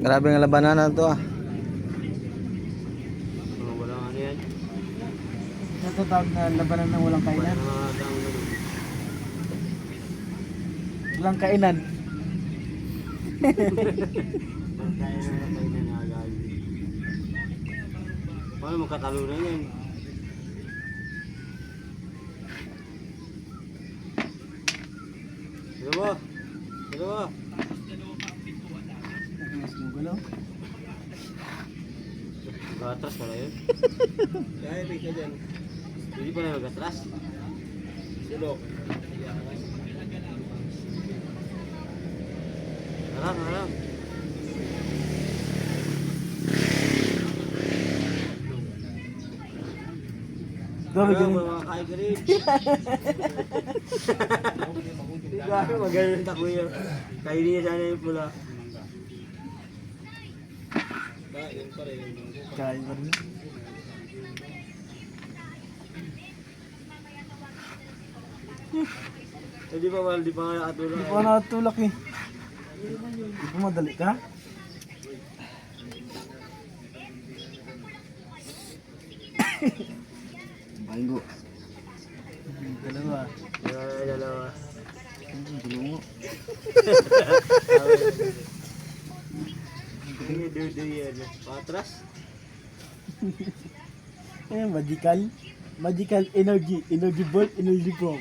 Grabe nga labanan na to ah. Wala nga ano yan. Ito tawag na labanan ng walang Wala kainan. nga ang ano. Walang kainan. Pagkain na kayo na agad. Paano magkatalunan yan? Dalawa! Dalawa! Mas gugulo. Mag-atras pala yun. Kaya rin ka dyan. Hindi pa na mag-atras. Sulok. Harang, harang. Grabe Harang, ganun. makakain ka rin. Grabe, magaling tako yun. Kainin niya sana yung pula. Kain pa rin. Kain pa rin. Hindi pa mahal, di pa nga nakatulog. Hindi ko natulak eh. Hindi ko madali ka. Bago. Dalawa. Dalawa. Dalawa. Hindi, dudu yan. Patras. Magical. Magical energy. Energy ball, energy ball.